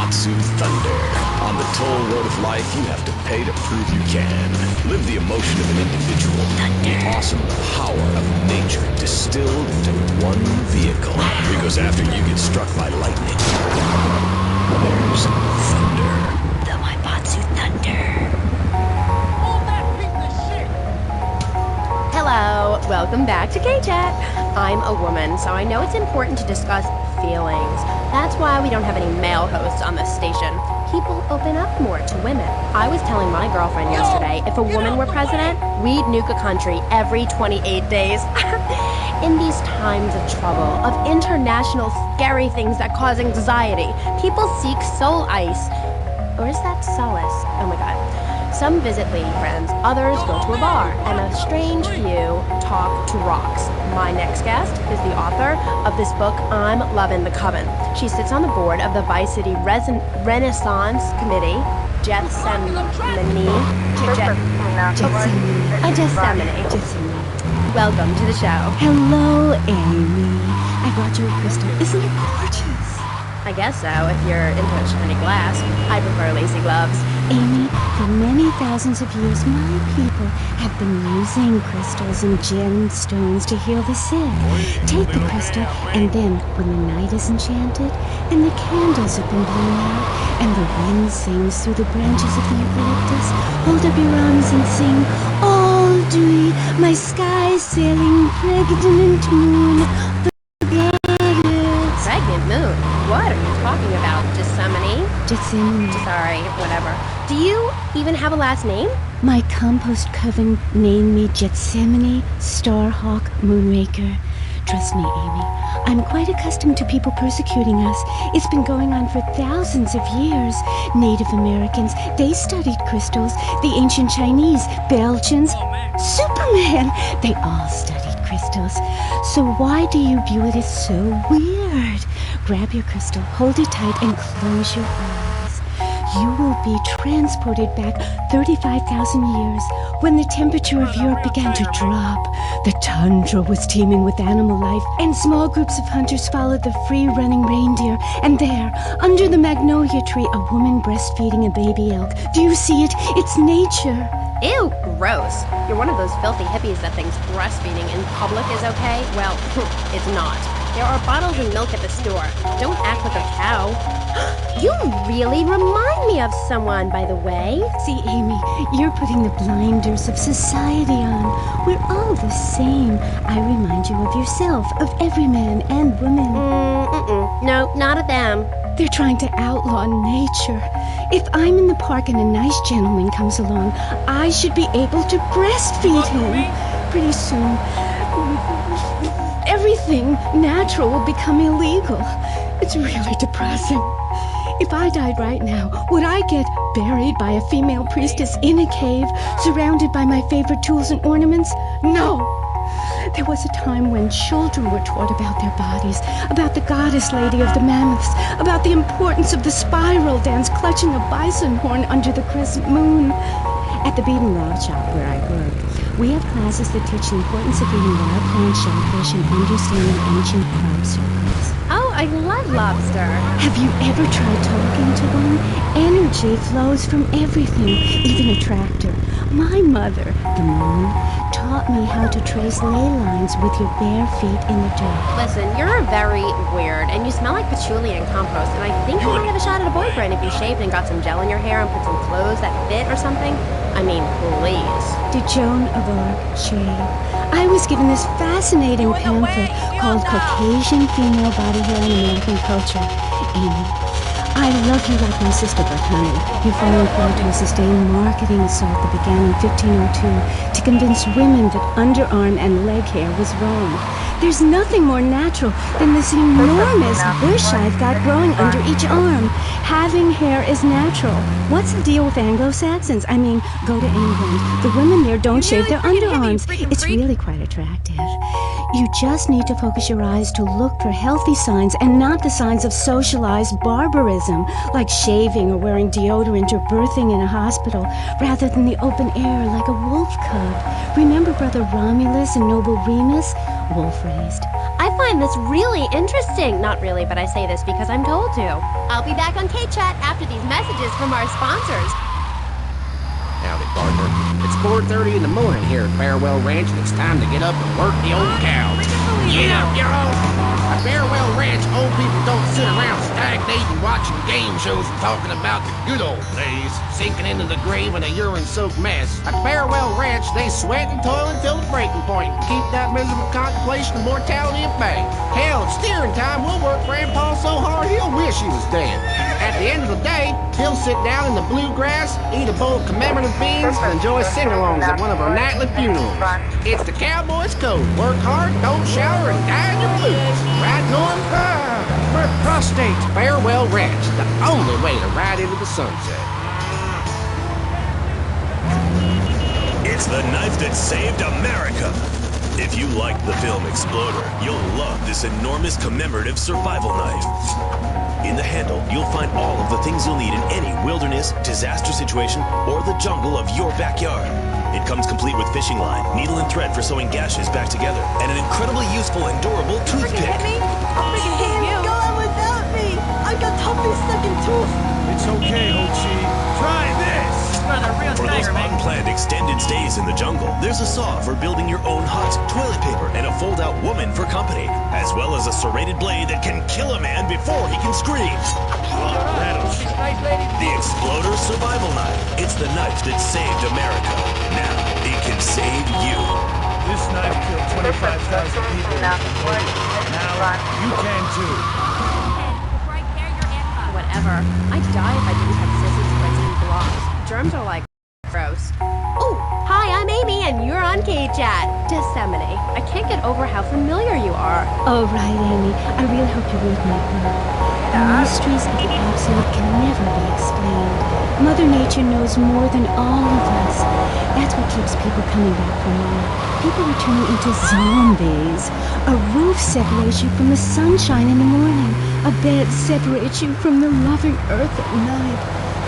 Matsu Thunder. On the toll road of life, you have to pay to prove you can. Live the emotion of an individual. The awesome power of nature distilled into one vehicle. Because after you get struck by lightning, there's thunder. The Matsu Thunder. Hello, welcome back to K-Chat. I'm a woman, so I know it's important to discuss feelings. That's why we don't have any male hosts on this station. People open up more to women. I was telling my girlfriend yesterday, if a woman were president, we'd nuke a country every 28 days. In these times of trouble, of international scary things that cause anxiety, people seek soul ice. Or is that solace? Oh my god. Some visit lady friends, others go to a bar, and a strange few talk to rocks. My next guest is the author of this book, I'm Lovin' the Coven. She sits on the board of the Vice City Renaissance Committee, Gethsemane. Welcome to the show. Hello, Amy. I brought you a crystal. Isn't it gorgeous? I guess so, if you're into shiny glass. I prefer lacy gloves. Amy, for many thousands of years, my people have been using crystals and gemstones to heal the sick. Take the crystal, and then, when the night is enchanted, and the candles have been blown out, and the wind sings through the branches of the eucalyptus, hold up your arms and sing, all dewy, my sky sailing pregnant moon, Pregnant moon? What are you talking about? Gethsemane. Sorry, whatever. Do you even have a last name? My compost coven named me Gethsemane Starhawk Moonraker. Trust me, Amy, I'm quite accustomed to people persecuting us. It's been going on for thousands of years. Native Americans, they studied crystals. The ancient Chinese, Belgians, Superman, they all studied crystals. So why do you view it as so weird? Grab your crystal, hold it tight, and close your eyes. You will be transported back 35,000 years when the temperature of Europe began to drop. The tundra was teeming with animal life, and small groups of hunters followed the free-running reindeer. And there, under the magnolia tree, a woman breastfeeding a baby elk. Do you see it? It's nature. Ew, gross. You're one of those filthy hippies that thinks breastfeeding in public is okay? Well, it's not. There are bottles of milk at the store. Don't act like a cow. You really remind me of someone, by the way. See, Amy, you're putting the blinders of society on. We're all the same. I remind you of yourself, of every man and woman. No, not of them. They're trying to outlaw nature. If I'm in the park and a nice gentleman comes along, I should be able to breastfeed him. Pretty soon, everything natural will become illegal. It's really depressing. If I died right now, would I get buried by a female priestess in a cave, surrounded by my favorite tools and ornaments? No. There was a time when children were taught about their bodies, about the goddess lady of the mammoths, about the importance of the spiral dance clutching a bison horn under the crescent moon. At the Beaten Law Shop where I work, we have classes that teach the importance of eating wild plant shellfish and understanding ancient crop circles. Oh, I love lobster. Have you ever tried talking to one? Energy flows from everything, even a tractor. My mother, the moon, taught me how to trace ley lines with your bare feet in the dirt. Listen, you're very weird, and you smell like patchouli and compost, and I think you might have a shot at a boyfriend if you shaved and got some gel in your hair and put some clothes that fit or something. I mean, please. Did Joan of Arc shave? I was given this fascinating pamphlet called Caucasian Female Body Hair in American Culture. Amy, I love you like my sister, but honey, you're falling prey to a sustained marketing assault that began in 1502 to convince women that underarm and leg hair was wrong. There's nothing more natural than this enormous bush I've got growing under each arm. Having hair is natural. What's the deal with Anglo-Saxons? I mean, go to England. The women there don't shave their underarms. It's really quite attractive. You just need to focus your eyes to look for healthy signs and not the signs of socialized barbarism, like shaving or wearing deodorant or birthing in a hospital, rather than the open air like a wolf cub. Remember Brother Romulus and Noble Remus? Wolf-raised. I've find this really interesting. Not really, but I say this because I'm told to. I'll be back on K-Chat after these messages from our sponsors. Howdy, partner. It's 4:30 in the morning here at Farewell Ranch, and it's time to get up and work the old cows. Get up, y'all! At Farewell Ranch, old people don't sit around stagnating watching game shows and talking about the good old days, sinking into the grave in a urine-soaked mess. At Farewell Ranch, they sweat and toil until the breaking point and keep that miserable contemplation of mortality at bay. Hell, at steering time, we'll work Grandpa so hard he'll wish he was dead. At the end of the day, he'll sit down in the bluegrass, eat a bowl of commemorative beans, and enjoy sing-alongs at one of our nightly funerals. It's the cowboy's code. Work hard, don't shower, and die in your blues. Right, Norm? We're prostate. Farewell Ranch, the only way to ride into the sunset. It's the knife that saved America. If you liked the film Exploder, you'll love this enormous commemorative survival knife. In the handle, you'll find all of the things you'll need in any wilderness, disaster situation, or the jungle of your backyard. It comes complete with fishing line, needle and thread for sewing gashes back together, and an incredibly useful and durable toothpick. Hit me? I'll freaking hit you. Go on without me. I got totally second tooth. It's okay, Ho-Chi. Try this. For those unplanned extended stays in the jungle, there's a saw for building your own hut, toilet paper, and a fold-out woman for company, as well as a serrated blade that can kill a man before he can scream. The Exploder Survival Knife. It's the knife that saved America. Now, it can save you. This knife killed 25,000 people. Now, you can too. Whatever. I'd die if I didn't have sissy splits and blobs. Germs are like gross. Oh, hi, I'm Amy, and you're on K-Chat. Disseminate. I can't get over how familiar you are. Oh, right, Amy. I really hope you read my book. The mysteries of the absolute can never be explained. Mother Nature knows more than all of us. That's what keeps people coming back for more. People are turning into zombies. A roof separates you from the sunshine in the morning. A bed separates you from the loving earth at night.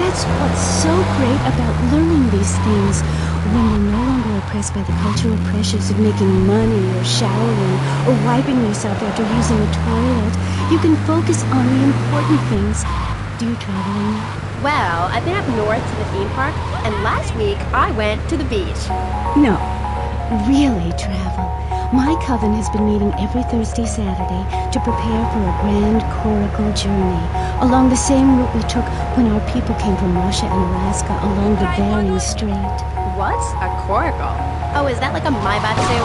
That's what's so great about learning these things. When you're no longer oppressed by the cultural pressures of making money or showering or wiping yourself after using a toilet, you can focus on the important things. Do you travel Amy? Well, I've been up north to the theme park, and last week I went to the beach. No, really travel. My coven has been meeting every Thursday, Saturday to prepare for a grand coracle journey along the same route we took when our people came from Russia and Alaska along the Bering Strait. What's a coracle? Oh, is that like a Maibatsu?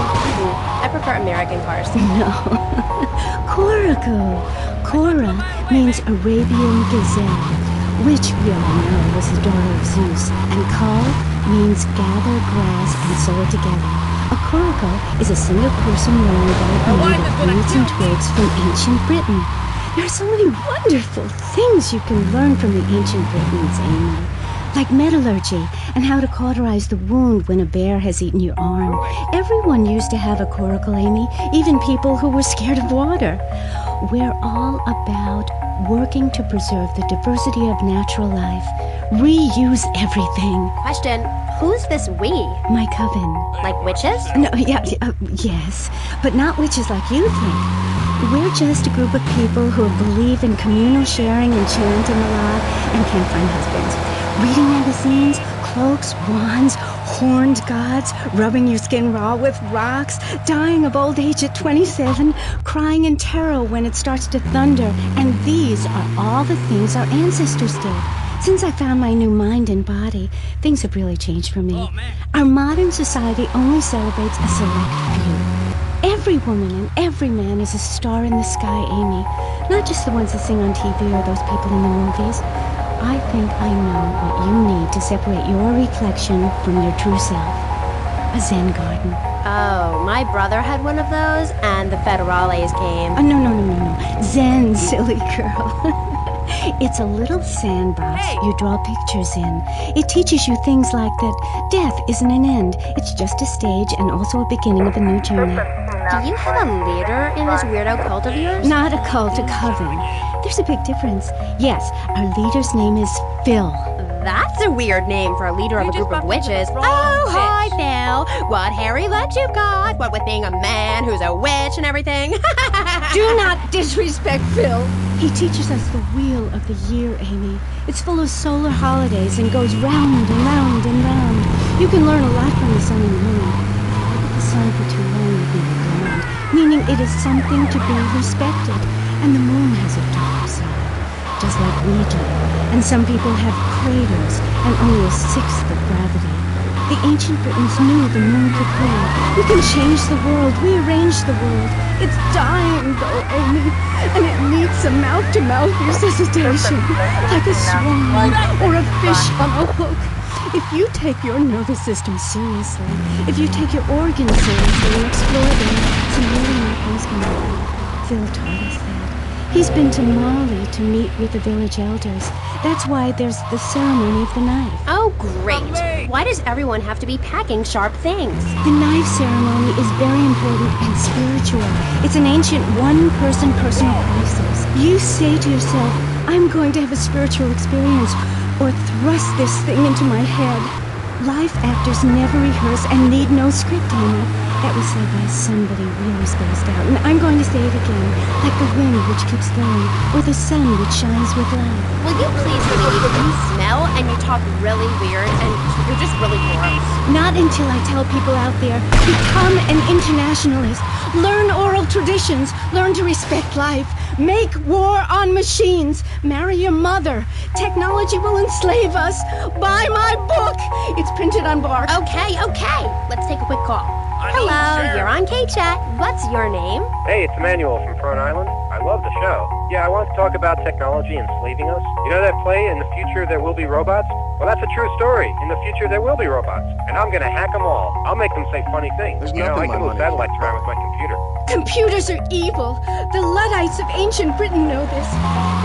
I prefer American cars. No. Coracle. Cora means Arabian gazelle, which we all know was the daughter of Zeus, and Kal means gather grass and sew it together. A coracle is a single person wearing white made of roots and twigs from ancient Britain. There are so many wonderful things you can learn from the ancient Britons, Amy. Like metallurgy and how to cauterize the wound when a bear has eaten your arm. Everyone used to have a coracle, Amy, even people who were scared of water. We're all about working to preserve the diversity of natural life. Reuse everything. Question, who's this we? My coven. Like witches? No, yes, but not witches like you think. We're just a group of people who believe in communal sharing and chanting a lot and can't find husbands. Reading magazines, cloaks, wands, horned gods, rubbing your skin raw with rocks, dying of old age at 27, crying in terror when it starts to thunder. And these are all the things our ancestors did. Since I found my new mind and body, things have really changed for me. Our modern society only celebrates a select few. Every woman and every man is a star in the sky, Amy. Not just the ones that sing on TV or those people in the movies. I think I know what you need to separate your reflection from your true self. A Zen garden. Oh, my brother had one of those, and the federales came. Oh, no. Zen, silly girl. It's a little sandbox you draw pictures in. It teaches you things like that death isn't an end. It's just a stage and also a beginning of a new journey. Do you have a leader in this weirdo cult of yours? Not a cult, a coven. There's a big difference. Yes, our leader's name is Phil. That's a weird name for a leader of a group of witches. Oh, hi, Phil. What hairy legs you've got? What with being a man who's a witch and everything? Do not disrespect Phil. He teaches us the wheel of the year, Amy. It's full of solar holidays and goes round and round and round. You can learn a lot from the sun and the moon. Look at the sun for too long, you think it blind, meaning it is something to be respected. And the moon has a dark side, just like we do. And some people have craters and only a sixth of gravity. The ancient Britons knew the moon could heal. We can change the world, rearrange the world. It's dying, though, Amy, and it needs some mouth-to-mouth resuscitation, like a swan or a fish on a hook. If you take your nervous system seriously, if you take your organs seriously and explore them, some really neat things can happen. Phil taught us that. He's been to Mali to meet with the village elders. That's why there's the ceremony of the knife. Oh, great. Why does everyone have to be packing sharp things? The knife ceremony is very important and spiritual. It's an ancient one-person personal crisis. You say to yourself, I'm going to have a spiritual experience, or thrust this thing into my head. Life actors never rehearse and need no script, Amy. That was said by somebody really spaced out, and I'm going to say it again, like the wind which keeps going, or the sun which shines with light. Will you please leave? You smell and you talk really weird and you're just really gross. Not until I tell people out there, become an internationalist. Learn oral traditions. Learn to respect life. Make war on machines. Marry your mother. Technology will enslave us. Buy my book. It's printed on bark. Okay. Let's take a quick call. Hello, you're on K-Chat. What's your name? Hey, it's Emmanuel from Front Island. I love the show. Yeah, I want to talk about technology enslaving us. You know that play, In the Future There Will Be Robots? Well, that's a true story. In the future there will be robots. And I'm gonna hack them all. I'll make them say funny things. There's I nothing can move satellites around with my computer. Computers are evil. The Luddites of ancient Britain know this.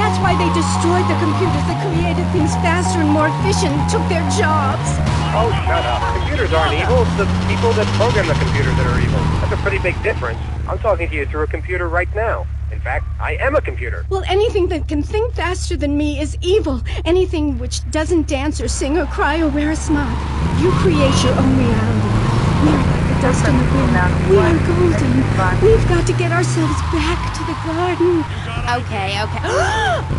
That's why they destroyed the computers that created things faster and more efficient, took their jobs. Oh, shut up. Computers aren't evil. It's the people that program the computer that are evil. That's a pretty big difference. I'm talking to you through a computer right now. In fact, I am a computer. Well, anything that can think faster than me is evil. Anything which doesn't dance or sing or cry or wear a smock. You create your own reality. We're like the dust in the wind. We are golden. We've got to get ourselves back to the garden. Okay.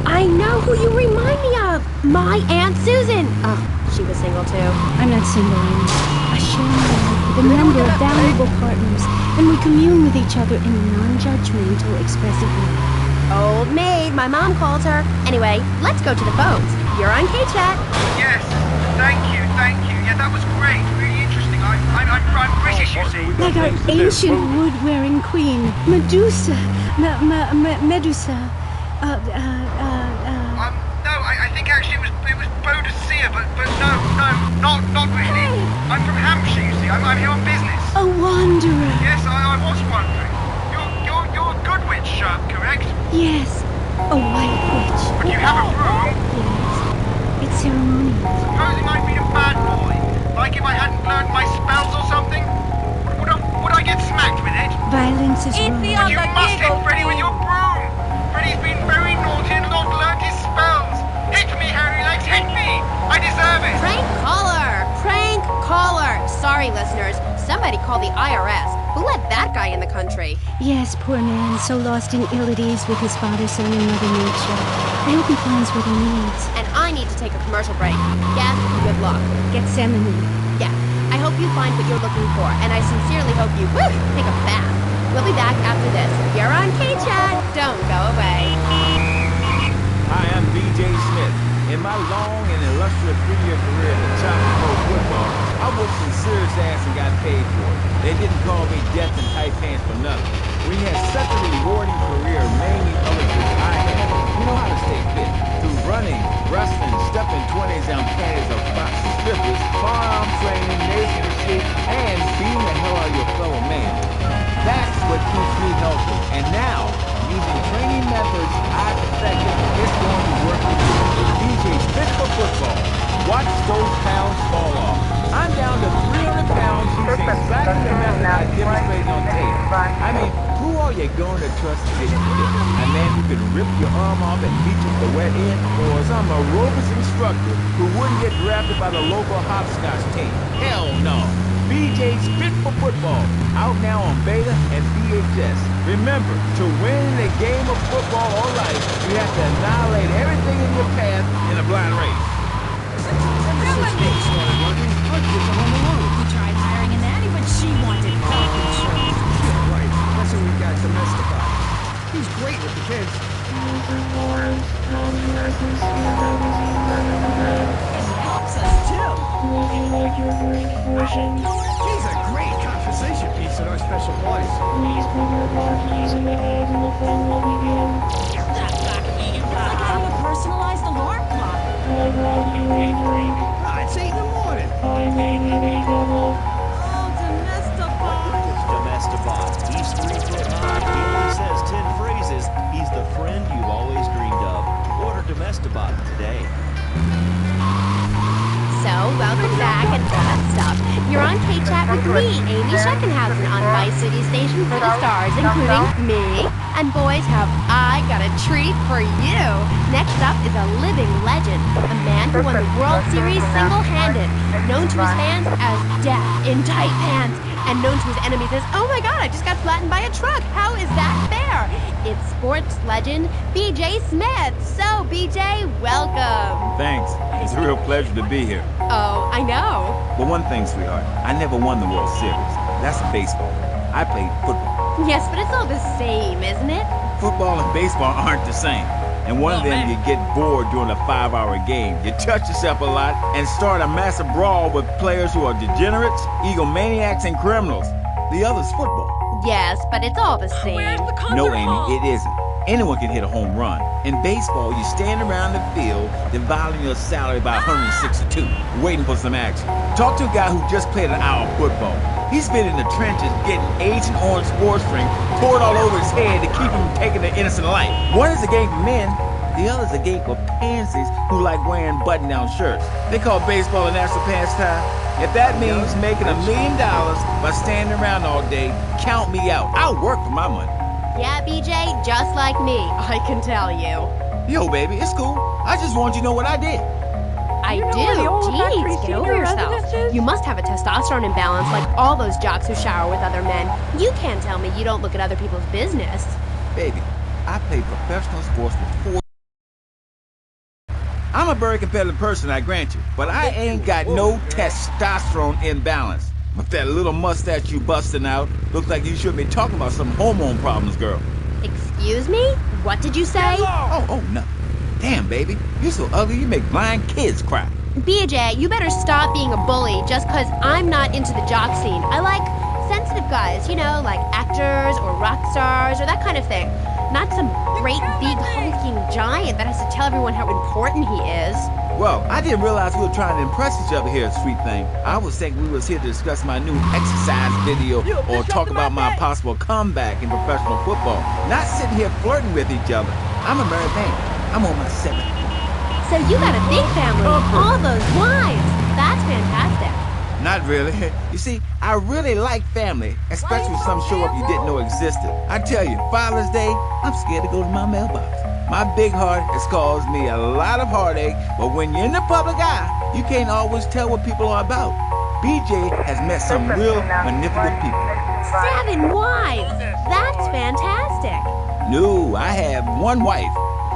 I know who you remind me of. My Aunt Susan. Oh, she was single too. I'm not single anymore. I share my life with a number of valuable partners, and we commune with each other in a non-judgmental, expressive way. Old maid, my mom calls her. Anyway, let's go to the phones. You're on K-Chat. Yes, thank you. Yeah, that was great. Really interesting. I'm British, you see. Like our ancient wood-wearing queen, Medusa. Medusa. No, I think actually it was Bodicea, but no, not really. I'm from Hampshire, you see. I'm here on business. A wanderer. Yes, I was wondering. You're a good witch, correct? Yes, a white witch. But you have a broom. Yes, it's ceremonial. Supposing I'd been a bad boy, like if I hadn't learned my spells or something, would I get smacked with it? Violence is wrong. But you must hit Freddy with your broom. Freddy's been very naughty and not learned his spells. Hit me, hairy legs, hit me! I deserve it! Prank caller. Sorry, listeners. Somebody call the IRS. Who let that guy in the country? Yes, poor man, so lost in ill at ease with his father, son, and mother nature. I hope he finds what he needs. And I need to take a commercial break. Yes, good luck. Gethsemane. Yeah, I hope you find what you're looking for, and I sincerely hope you take a bath. We'll be back after this. You're on K-Chat. Don't go away. Hi, I'm B.J. Smith. In my long and illustrious 3-year career in the top pro football, I whooped some serious ass and got paid for it. They didn't call me Death in Tight Pants for nothing. When you have such a rewarding career, many others as I have, you know how to stay fit. Through running, wrestling, stepping 20s on panties of box strippers, firearm training, nation shit, and beating the hell out of your fellow man. That's what keeps me healthy. And now, using training methods I perfected, it's going to work with you. DJ's fit for football. Watch those pounds fall off. I'm down to 300 pounds using exactly the method I demonstrated on tape. I mean, who are you they going to trust this a man who can rip your arm off and beat you with the wet end, or some aerobics instructor who wouldn't get drafted by the local hopscotch team? Hell no. BJ's Fit for Football, out now on Beta and VHS. Remember, to win in a game of football or life, you have to annihilate everything in your path in a blind race. We tried hiring a nanny, but she wanted health insurance. Yeah, right. That's when we got domesticated. He's great with the kids. Helps us too. He's a great conversation piece at our special parties. It's like having a personalized alarm clock. It's 8 in the morning. Oh, Domestobot. It's Domestobot. He's 3 foot high. He only says 10 phrases. He's the friend you've always dreamed of. Order Domestobot today. So, welcome back and all that stuff. You're on K-Chat with me, Amy Scheckenhausen, on Vice City Station for the stars, including me. And boys, have I got a treat for you. Next up is a living legend, a man who won the World Series single-handed, known to his fans as Death in Tight Pants, and known to his enemies as, oh my god, I just got flattened by a truck. How is that fair? It's sports legend BJ Smith. So, BJ, welcome. Thanks. It's a real pleasure to be here. Oh, I know. But one thing, sweetheart, I never won the World Series. That's baseball. I played football. Yes, but it's all the same, isn't it? Football and baseball aren't the same. And one of them, you get bored during a 5-hour game. You touch yourself a lot and start a massive brawl with players who are degenerates, egomaniacs, and criminals. The other's football. Yes, but it's all the same. No, Amy, it isn't. Anyone can hit a home run. In baseball, you stand around the field, dividing your salary by 162, waiting for some action. Talk to a guy who just played an hour of football. He's been in the trenches getting Agent Orange sports drink poured all over his head to keep him from taking an innocent life. One is a game for men, the other is a game for pansies who like wearing button-down shirts. They call baseball a national pastime. If that means making $1 million by standing around all day, count me out. I'll work for my money. Yeah, BJ, just like me, I can tell you. Yo, baby, it's cool. I just want you to know what I did. I do. Jeez, get over yourself. You must have a testosterone imbalance like all those jocks who shower with other men. You can't tell me you don't look at other people's business. Baby, I played professional sports for 4 I'm a very competitive person, I grant you, but I ain't got no testosterone imbalance. With that little mustache you busting out, looks like you should be talking about some hormone problems, girl. Excuse me? What did you say? Oh, no. Damn, baby, you're so ugly you make blind kids cry. BJ, you better stop being a bully just because I'm not into the jock scene. I like sensitive guys, you know, like actors or rock stars or that kind of thing. Not some great big hulking giant that has to tell everyone how important he is. Well, I didn't realize we were trying to impress each other here, sweet thing. I was thinking we was here to discuss my new exercise video or talk about my possible comeback in professional football. Not sitting here flirting with each other. I'm a married man. I'm on my 7th. So you got a big family, all those wives. That's fantastic. Not really. You see, I really like family, especially when some show up you didn't know existed. I tell you, Father's Day, I'm scared to go to my mailbox. My big heart has caused me a lot of heartache, but when you're in the public eye, you can't always tell what people are about. BJ has met some real manipulative people. 7 wives. That's fantastic. No, I have 1 wife.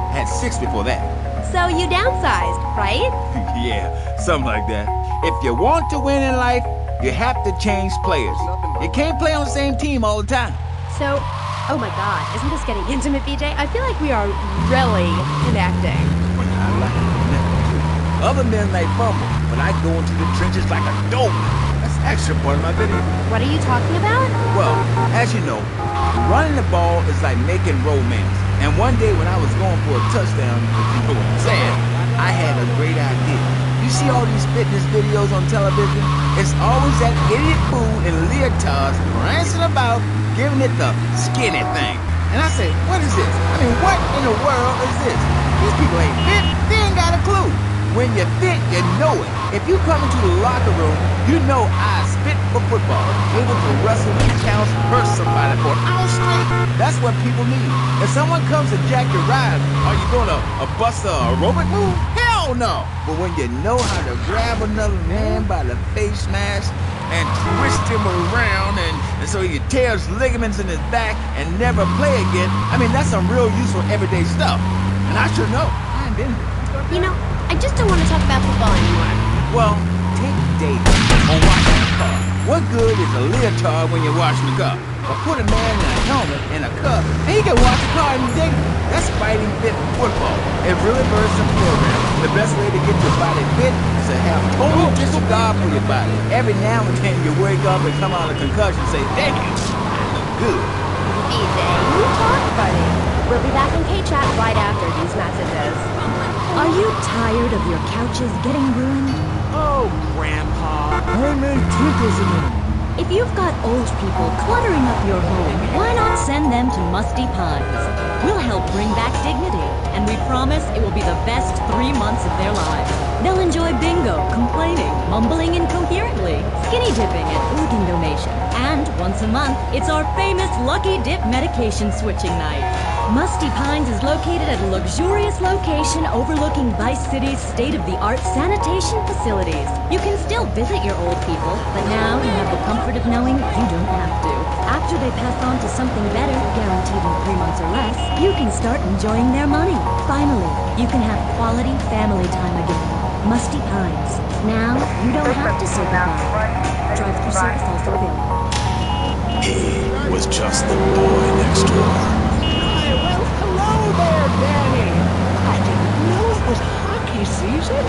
I had 6 before that. So you downsized, right? Yeah, something like that. If you want to win in life, you have to change players. You can't play on the same team all the time. So, oh my god, isn't this getting intimate, BJ? I feel like we are really connecting. I like to connect too. Other men may fumble, but I go into the trenches like a dope. That's actually part of my video. What are you talking about? Well, as you know, running the ball is like making romance. And one day when I was going for a touchdown, if you know what I'm saying, I had a great idea. You see all these fitness videos on television? It's always that idiot fool in leotards prancing about, giving it the skinny thing. And I say, what is this? I mean, what in the world is this? These people ain't fit. They ain't got a clue. When you're fit, you know it. If you come into the locker room, you know I spit for football. Able to wrestle, counts, hurt somebody for an hour straight. That's what people need. If someone comes to jack your ride, are you gonna bust a aerobic move? Hell no! But when you know how to grab another man by the face mask and twist him around and so he tears ligaments in his back and never play again, I mean, that's some real useful everyday stuff. And I should know. I ain't been there. You know, I just don't want to talk about football anymore. Well, take David on washing the car. What good is a leotard when you're washing the car? Or put a man in a helmet and a cup and he can wash the car in daily. That's fighting fit football. A really very simple program. The best way to get your body fit is to have total disregard for your body. Every now and then you wake up and come out of concussion and say, thank you, I look good. BJ, you talk funny. We'll be back in K-Chat right after these messages. Are you tired of your couches getting ruined? Oh, Grandpa, I made twinkles in them. If you've got old people cluttering up your home, why not send them to Musty Pines? We'll help bring back dignity, and we promise it will be the best 3 months of their lives. They'll enjoy bingo, complaining, mumbling incoherently, skinny dipping, and organ donation. And once a month, it's our famous Lucky Dip medication switching night. Musty Pines is located at a luxurious location overlooking Vice City's state-of-the-art sanitation facilities. You can still visit your old people, but now you have the comfort of knowing you don't have to. After they pass on to something better, guaranteed in 3 months or less, you can start enjoying their money. Finally, you can have quality family time again. Musty Pines. Now, you don't have to say goodbye. Drive-through service also available. He was just the boy next door. Well, hello there, Danny. I didn't know it was hockey season.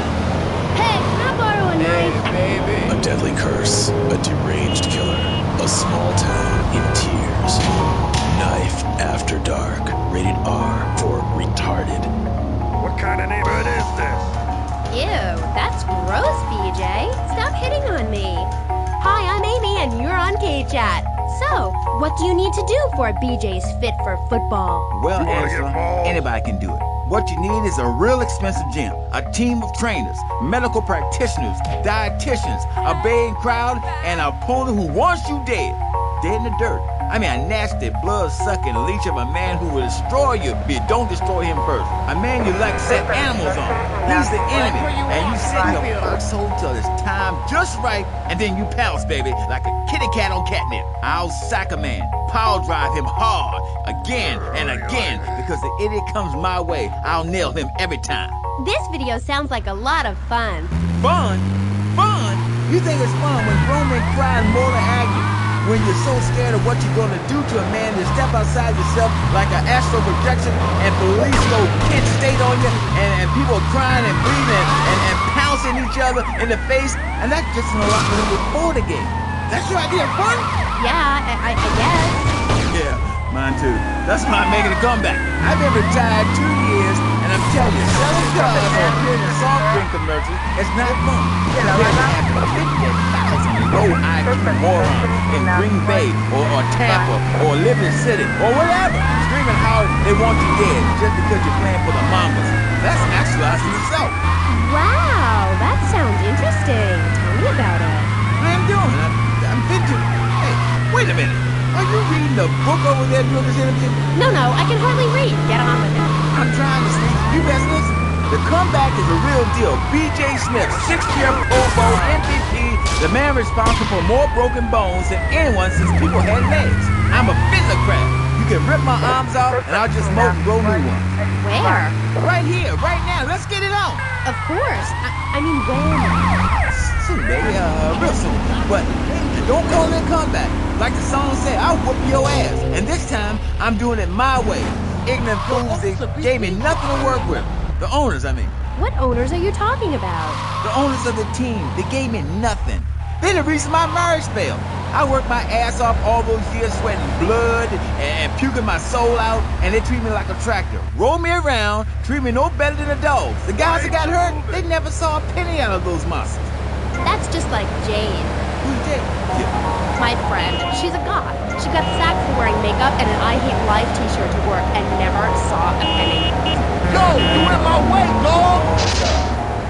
Hey, can I borrow a knife? Baby. A deadly curse, a deranged killer, a small town in tears. Knife After Dark, rated R for retarded. What kind of neighborhood is this? Ew, that's gross, BJ. Stop hitting on me. Hi, I'm Amy, and you're on K-Chat. So, what do you need to do for BJ's fit for football? Well, You wanna get Angela, balls? anybody can do it. What you need is a real expensive gym, a team of trainers, medical practitioners, dietitians, a baying crowd, and an opponent who wants you dead. Dead in the dirt. I mean, a nasty, blood-sucking leech of a man who will destroy you if you don't destroy him first. A man you like to set animals on. He's the enemy, and you sit in your foxhole till it's time just right, and then you pounce, baby, like a kitty cat on catnip. I'll sack a man, power drive him hard, again and again, because the idiot comes my way, I'll nail him every time. This video sounds like a lot of fun. Fun? Fun? You think it's fun when grown men cry and mortal agony? When you're so scared of what you're gonna do to a man, you step outside yourself like an astral projection and police go Kent State on you and people crying and bleeding and pouncing each other in the face, and that's just an locker room before the game. That's your idea of fun? Yeah, I guess. Yeah, mine too. That's why I'm making a comeback. I've been retired 2 years, and I'm telling you, selling cars or appearing in soft drink commercials is not fun. Compared to having 50,000 low IQ morons in Green Bay or Tampa or Liberty City or whatever, screaming how they want you dead just because you're playing for the Mongols. That's actualizing yourself. Wow, that sounds interesting. Tell me about it. I'm doing it. I'm vintage. Hey, wait a minute. Are you reading the book over there during this interview? No, I can hardly read. Get on with it. I'm trying to sleep. You best listen. The comeback is a real deal. B.J. Smith, 6-year Pro Bowl MVP, the man responsible for more broken bones than anyone since people had legs. I'm a physicrat. You can rip my arms off, and I'll just mold and grow new ones. Where? Right here, right now. Let's get it on. Of course. I mean, when? Soon, baby. Real soon. But hey, don't call it a comeback. Like the song said, I'll whoop your ass. And this time, I'm doing it my way. Ignorant fools that gave me nothing to work with. The owners, I mean. What owners are you talking about? The owners of the team. They gave me nothing. They're the reason my marriage failed. I worked my ass off all those years, sweating blood and puking my soul out, and they treat me like a tractor. Roll me around, treat me no better than a dog. The guys that got hurt, they never saw a penny out of those monsters. That's just like Jane. Who's Jane? My friend. She's a goth. She got sacked for wearing makeup and an I Hate Life t-shirt to work and never saw a penny. Yo, you in my way, dog!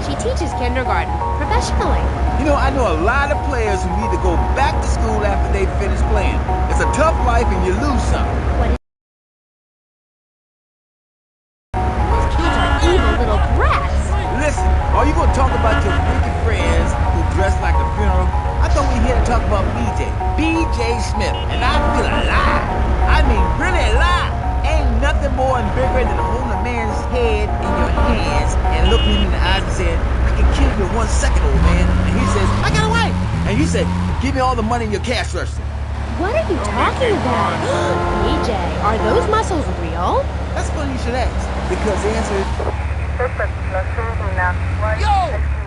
She teaches kindergarten professionally. You know, I know a lot of players who need to go back to school after they finish playing. It's a tough life and you lose something. These kids are evil little brats. Listen, are you gonna talk about your wicked friends who dress like a funeral? I thought we were here to talk about BJ Smith, and I feel alive. I mean, really alive. Ain't nothing more and bigger than holding a man's head in your hands and looking him in the eyes and saying, I can kill you in 1 second, old man. And he says, I got a wife. And you say, give me all the money in your cash register. What are you talking about? BJ, are those muscles real? That's funny you should ask, because the answer is... Yo!